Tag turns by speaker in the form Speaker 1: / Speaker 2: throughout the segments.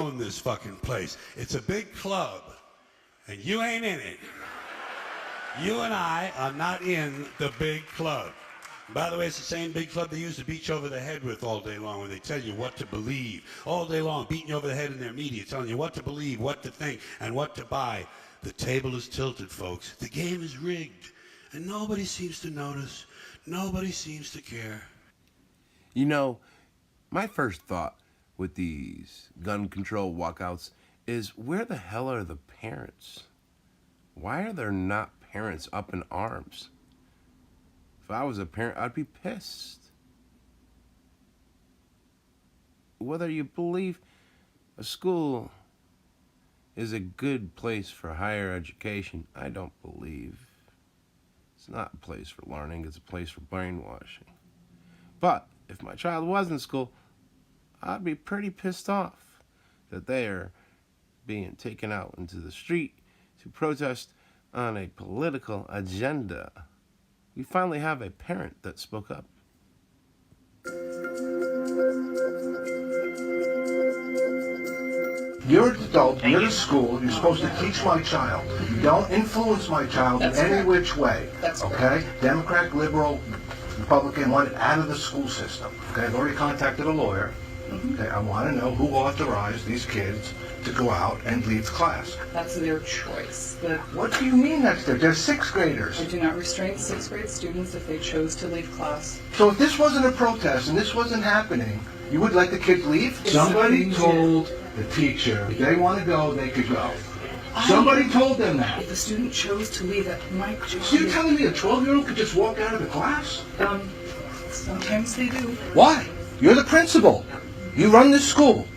Speaker 1: own this fucking place. It's a big club, and you ain't in it. You and I are not in the big club. By the way, it's the same big club they used to beat you over the head with all day long when they tell you what to believe. All day long, beating you over the head in their media, telling you what to believe, what to think, and what to buy. The table is tilted, folks. The game is rigged, and nobody seems to notice. Nobody seems to care.
Speaker 2: You know, my first thought with these gun control walkouts is, where the hell are the parents? Why are there not parents up in arms? If I was a parent, I'd be pissed. Whether you believe a school is a good place for higher education, I don't believe. It's not a place for learning, it's a place for brainwashing. But if my child was in school, I'd be pretty pissed off that they are being taken out into the street to protest on a political agenda. We finally have a parent that spoke up.
Speaker 3: You're an adult, you're the school, you're supposed to teach my child. You don't influence my child in any which way. Okay? Democrat, liberal, Republican, want it out of the school system. Okay, I've already contacted a lawyer. Okay, I want to know who authorized these kids to go out and leave class.
Speaker 4: That's their choice.
Speaker 3: What do you mean that's their? They're sixth graders.
Speaker 4: I do not restrain sixth grade students if they chose to leave class.
Speaker 3: So if this wasn't a protest and this wasn't happening, you would let the kids leave? Somebody told the teacher if they want to go, they could go. Somebody told them that.
Speaker 4: If a student chose to leave, that might just...
Speaker 3: So you're telling me a 12-year-old could just walk out of the class?
Speaker 4: Sometimes they do.
Speaker 3: Why? You're the principal. You run this school.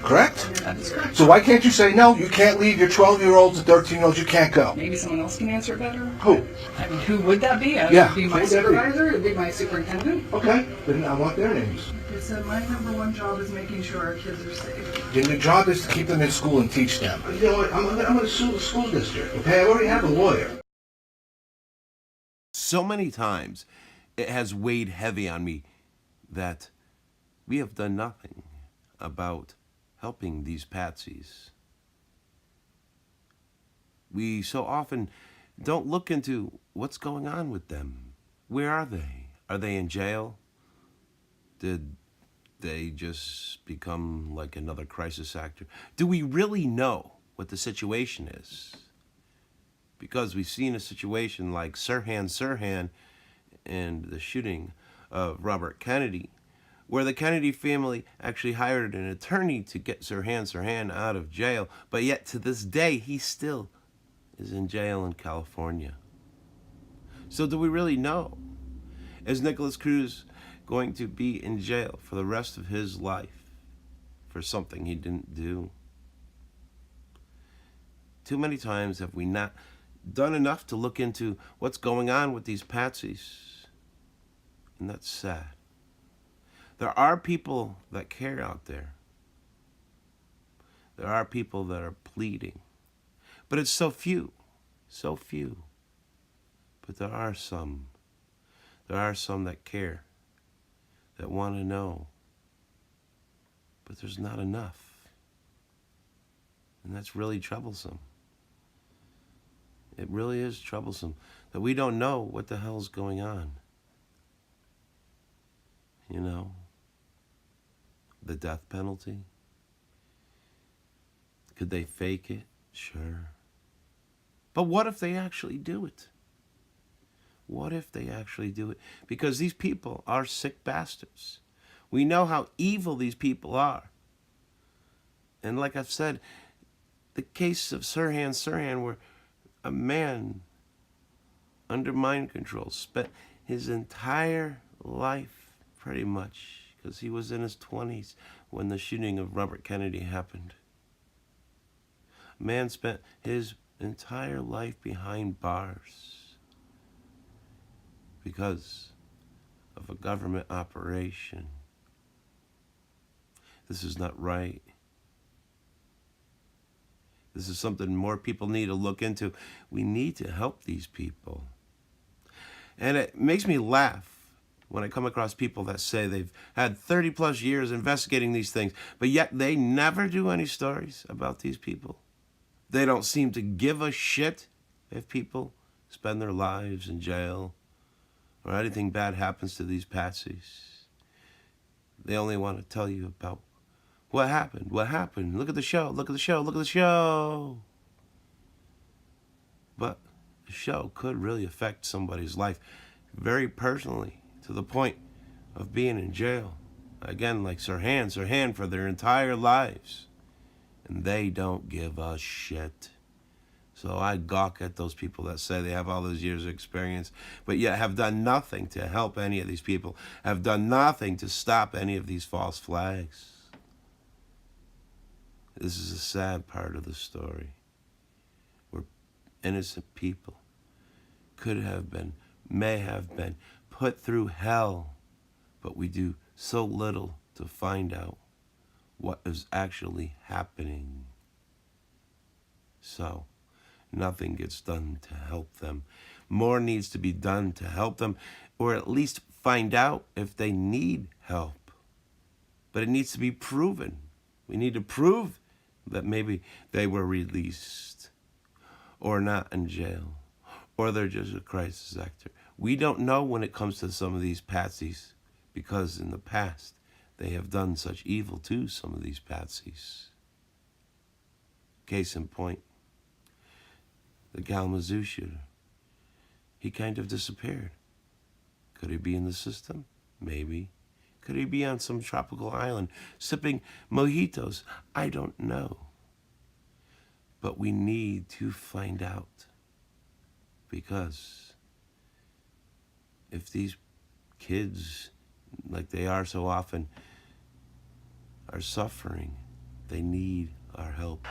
Speaker 3: Correct?
Speaker 4: That is correct.
Speaker 3: So why can't you say, no, you can't leave your 12-year-olds and 13-year-olds, you can't go?
Speaker 4: Maybe someone else can answer it better.
Speaker 3: Who?
Speaker 4: I mean, who would that be? It
Speaker 3: Yeah.
Speaker 4: would be my
Speaker 3: Who would that be?
Speaker 4: supervisor, it would be my superintendent.
Speaker 3: Okay, then I want their names.
Speaker 4: It said my number one job is making sure our kids are safe.
Speaker 3: Then your job is to keep them in school and teach them. You know what, I'm going to sue the school district, okay? I already have a lawyer.
Speaker 2: So many times it has weighed heavy on me that we have done nothing about helping these patsies. We so often don't look into what's going on with them. Where are they? Are they in jail? Did they just become like another crisis actor? Do we really know what the situation is? Because we've seen a situation like Sirhan and the shooting of Robert Kennedy, where the Kennedy family actually hired an attorney to get Sirhan out of jail, but yet to this day he still is in jail in California. So do we really know? Is Nicholas Cruz going to be in jail for the rest of his life for something he didn't do? Too many times have we not done enough to look into what's going on with these patsies, and that's sad. There are people that care out there. There are people that are pleading. But it's so few. So few. But there are some. There are some that care. That want to know. But there's not enough. And that's really troublesome. It really is troublesome that we don't know what the hell's going on. You know? The death penalty? Could they fake it? Sure. But what if they actually do it? What if they actually do it? Because these people are sick bastards. We know how evil these people are. And like I've said, the case of Sirhan, where a man under mind control spent his entire life pretty much, because he was in his 20s when the shooting of Robert Kennedy happened. A man spent his entire life behind bars because of a government operation. This is not right. This is something more people need to look into. We need to help these people. And it makes me laugh when I come across people that say they've had 30 plus years investigating these things, but yet they never do any stories about these people. They don't seem to give a shit if people spend their lives in jail or anything bad happens to these patsies. They only want to tell you about what happened. What happened? Look at the show. Look at the show. Look at the show. But the show could really affect somebody's life very personally to the point of being in jail. Again, like Sirhan for their entire lives. And they don't give a shit. So I gawk at those people that say they have all those years of experience, but yet have done nothing to help any of these people, have done nothing to stop any of these false flags. This is a sad part of the story, where innocent people could have been, may have been, put through hell, but we do so little to find out what is actually happening. So, nothing gets done to help them. More needs to be done to help them, or at least find out if they need help. But it needs to be proven. We need to prove that maybe they were released, or not in jail, or they're just a crisis actor. We don't know when it comes to some of these patsies, because in the past they have done such evil to some of these patsies. Case in point, the Kalamazoo shooter. He kind of disappeared. Could he be in the system? Maybe. Could he be on some tropical island sipping mojitos? I don't know. But we need to find out. Because if these kids, like they are so often, are suffering, they need our help.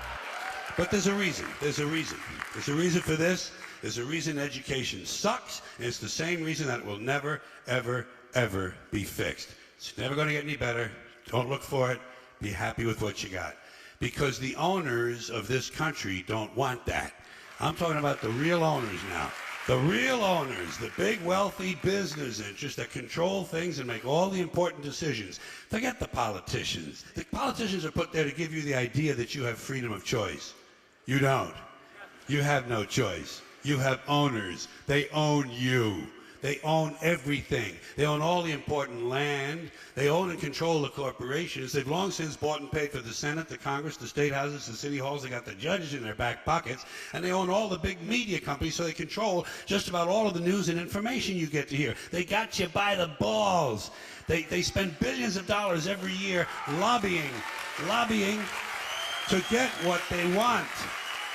Speaker 1: But there's a reason. There's a reason. There's a reason for this. There's a reason education sucks. And it's the same reason that it will never, ever, ever be fixed. It's never going to get any better. Don't look for it. Be happy with what you got. Because the owners of this country don't want that. I'm talking about the real owners now. The real owners, the big wealthy business interests that control things and make all the important decisions. Forget the politicians. The politicians are put there to give you the idea that you have freedom of choice. You don't. You have no choice. You have owners. They own you. They own everything. They own all the important land. They own and control the corporations. They've long since bought and paid for the Senate, the Congress, the state houses, the city halls. They got the judges in their back pockets. And they own all the big media companies, so they control just about all of the news and information you get to hear. They got you by the balls. They spend billions of dollars every year lobbying to get what they want.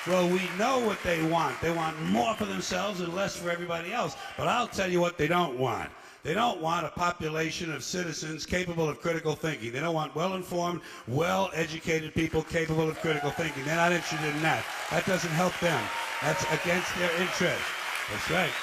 Speaker 1: Well, we know what they want. They want more for themselves and less for everybody else. But I'll tell you what they don't want. They don't want a population of citizens capable of critical thinking. They don't want well-informed, well-educated people capable of critical thinking. They're not interested in that. That doesn't help them. That's against their interest. That's right.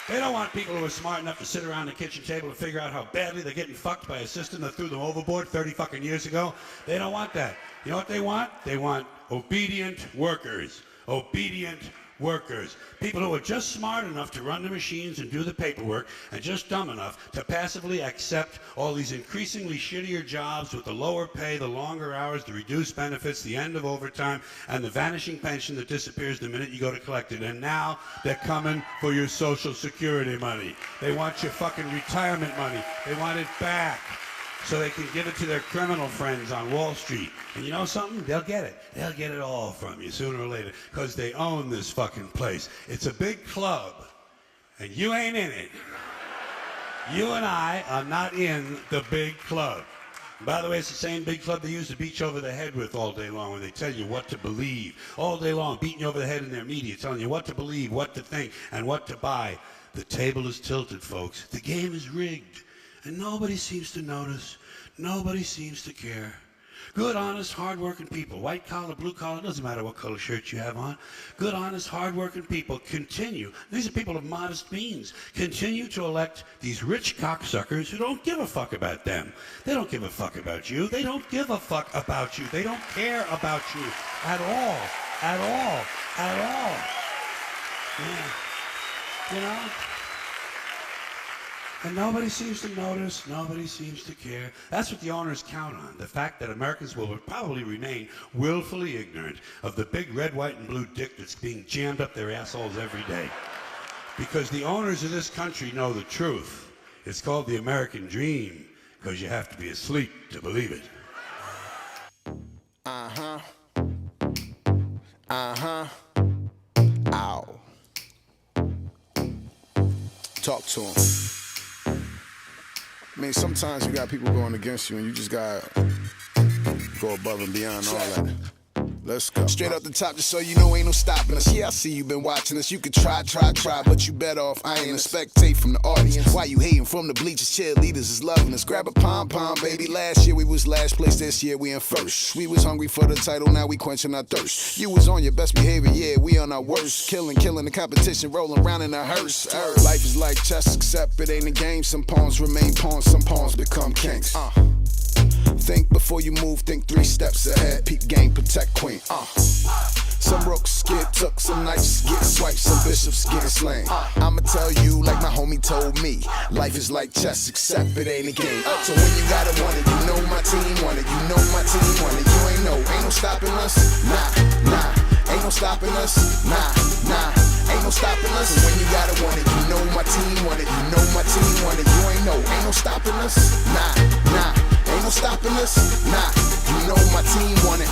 Speaker 1: They don't want people who are smart enough to sit around the kitchen table and figure out how badly they're getting fucked by a system that threw them overboard 30 fucking years ago. They don't want that. You know what they want? They want obedient workers. Obedient workers. People who are just smart enough to run the machines and do the paperwork and just dumb enough to passively accept all these increasingly shittier jobs with the lower pay, the longer hours, the reduced benefits, the end of overtime, and the vanishing pension that disappears the minute you go to collect it. And now they're coming for your Social Security money. They want your fucking retirement money. They want it back so they can give it to their criminal friends on Wall Street. And you know something? They'll get it. They'll get it all from you sooner or later because they own this fucking place. It's a big club, and you ain't in it. You and I are not in the big club. By the way, it's the same big club they used to beat you over the head with all day long when they tell you what to believe. All day long, beating you over the head in their media, telling you what to believe, what to think, and what to buy. The table is tilted, folks. The game is rigged. And nobody seems to notice. Nobody seems to care. Good, honest, hard-working people, white collar, blue collar, doesn't matter what color shirt you have on. Good, honest, hard-working people continue. These are people of modest means. Continue to elect these rich cocksuckers who don't give a fuck about them. They don't give a fuck about you. They don't give a fuck about you. They don't care about you at all. At all. At all. Yeah. You know? And nobody seems to notice, nobody seems to care. That's what the owners count on, the fact that Americans will probably remain willfully ignorant of the big red, white, and blue dick that's being jammed up their assholes every day. Because the owners of this country know the truth. It's called the American dream, because you have to be asleep to believe it.
Speaker 5: Uh-huh. Uh-huh. Ow. Talk to him. I mean, sometimes you got people going against you and you just gotta go above and beyond all that. Let's go. Straight up the top, just so you know ain't no stopping us. Yeah, I see you been watching us. You could try, but you better off. I ain't a spectate from the audience. Why you hating from the bleachers? Cheerleaders is loving us. Grab a pom-pom, baby. Last year we was last place, this year we in first. We was hungry for the title, now we quenching our thirst. You was on your best behavior, yeah, we on our worst. Killing the competition, rolling around in a hearse. Life is like chess, except it ain't a game. Some pawns remain pawns, some pawns become kings. Think before you move, think 3 steps ahead. Peep game, protect queen. Some rooks get took, some knights get swiped, some bishops get slain. I'ma tell you like my homie told me, life is like chess, except it ain't a game. So when you gotta want it, you know my team want it. You know my team want it. You ain't no stopping us. Nah. Ain't no stopping us. Nah. Ain't no stopping us. And when you gotta want it, you know my team want it. You know my team want it. You ain't no stopping us. Nah. Ain't no stopping us. Nah. You know my team want it.